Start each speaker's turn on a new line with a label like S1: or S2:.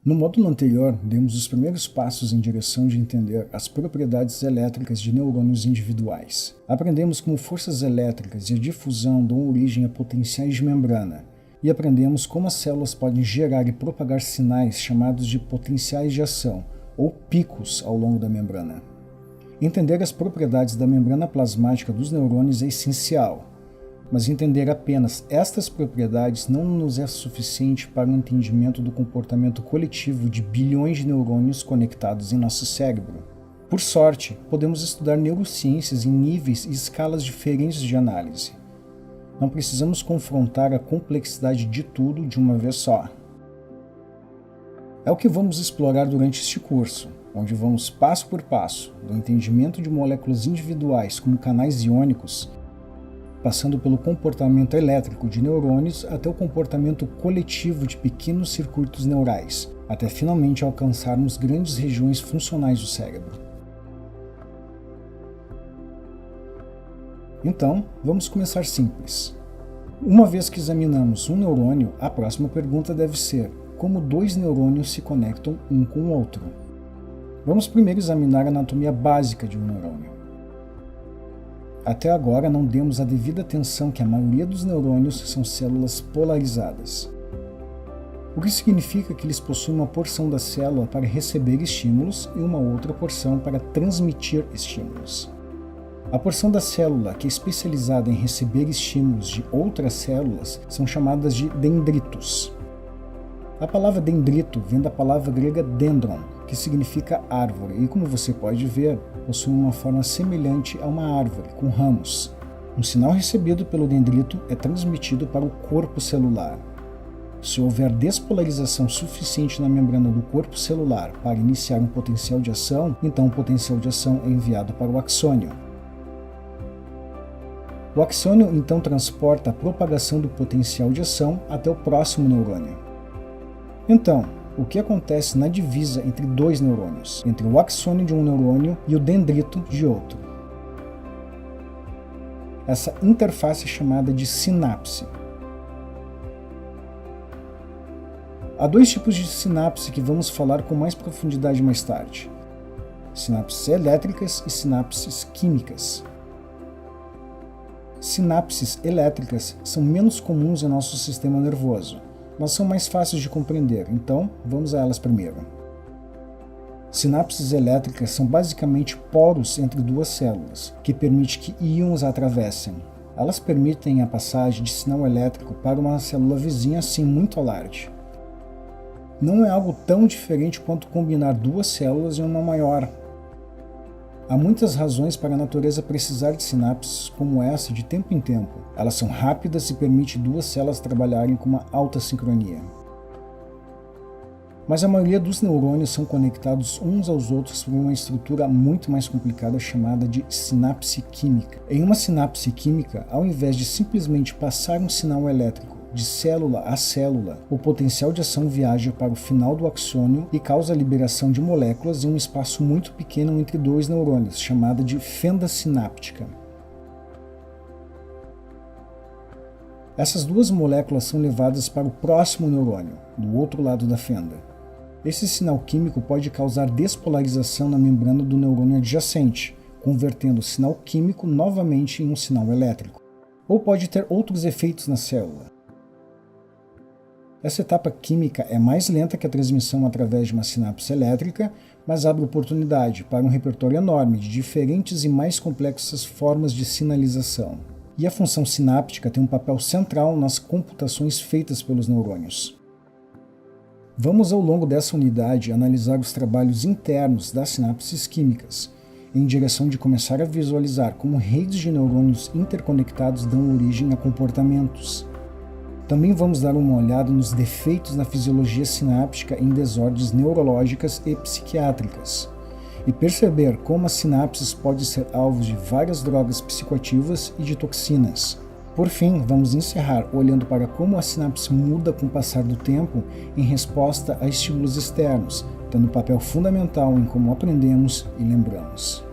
S1: No módulo anterior, demos os primeiros passos em direção de entender as propriedades elétricas de neurônios individuais. Aprendemos como forças elétricas e a difusão dão origem a potenciais de membrana, e aprendemos como as células podem gerar e propagar sinais chamados de potenciais de ação, ou picos, ao longo da membrana. Entender as propriedades da membrana plasmática dos neurônios é essencial, mas entender apenas estas propriedades não nos é suficiente para o entendimento do comportamento coletivo de bilhões de neurônios conectados em nosso cérebro. Por sorte, podemos estudar neurociências em níveis e escalas diferentes de análise. Não precisamos confrontar a complexidade de tudo de uma vez só. É o que vamos explorar durante este curso, onde vamos passo por passo, do entendimento de moléculas individuais como canais iônicos, passando pelo comportamento elétrico de neurônios até o comportamento coletivo de pequenos circuitos neurais, até finalmente alcançarmos grandes regiões funcionais do cérebro. Então, vamos começar simples. Uma vez que examinamos um neurônio, a próxima pergunta deve ser: como dois neurônios se conectam um com o outro? Vamos primeiro examinar a anatomia básica de um neurônio. Até agora não demos a devida atenção que a maioria dos neurônios são células polarizadas, o que significa que eles possuem uma porção da célula para receber estímulos e uma outra porção para transmitir estímulos. A porção da célula que é especializada em receber estímulos de outras células são chamadas de dendritos. A palavra dendrito vem da palavra grega dendron, que significa árvore, e como você pode ver, possui uma forma semelhante a uma árvore, com ramos. Um sinal recebido pelo dendrito é transmitido para o corpo celular. Se houver despolarização suficiente na membrana do corpo celular para iniciar um potencial de ação, então o potencial de ação é enviado para o axônio. O axônio então transporta a propagação do potencial de ação até o próximo neurônio. Então, o que acontece na divisa entre dois neurônios, entre o axônio de um neurônio e o dendrito de outro? Essa interface é chamada de sinapse. Há dois tipos de sinapse que vamos falar com mais profundidade mais tarde: sinapses elétricas e sinapses químicas. Sinapses elétricas são menos comuns em nosso sistema nervoso, mas são mais fáceis de compreender, então vamos a elas primeiro. Sinapses elétricas são basicamente poros entre duas células, que permitem que íons atravessem. Elas permitem a passagem de sinal elétrico para uma célula vizinha sem muito alarde. Não é algo tão diferente quanto combinar duas células em uma maior. Há muitas razões para a natureza precisar de sinapses como essa de tempo em tempo. Elas são rápidas e permitem duas células trabalharem com uma alta sincronia. Mas a maioria dos neurônios são conectados uns aos outros por uma estrutura muito mais complicada chamada de sinapse química. Em uma sinapse química, ao invés de simplesmente passar um sinal elétrico de célula a célula, o potencial de ação viaja para o final do axônio e causa a liberação de moléculas em um espaço muito pequeno entre dois neurônios, chamada de fenda sináptica. Essas duas moléculas são levadas para o próximo neurônio, do outro lado da fenda. Esse sinal químico pode causar despolarização na membrana do neurônio adjacente, convertendo o sinal químico novamente em um sinal elétrico. Ou pode ter outros efeitos na célula. Essa etapa química é mais lenta que a transmissão através de uma sinapse elétrica, mas abre oportunidade para um repertório enorme de diferentes e mais complexas formas de sinalização. E a função sináptica tem um papel central nas computações feitas pelos neurônios. Vamos, ao longo dessa unidade, analisar os trabalhos internos das sinapses químicas, em direção de começar a visualizar como redes de neurônios interconectados dão origem a comportamentos. Também vamos dar uma olhada nos defeitos na fisiologia sináptica em desordens neurológicas e psiquiátricas, e perceber como as sinapses podem ser alvos de várias drogas psicoativas e de toxinas. Por fim, vamos encerrar olhando para como a sinapse muda com o passar do tempo em resposta a estímulos externos, tendo um papel fundamental em como aprendemos e lembramos.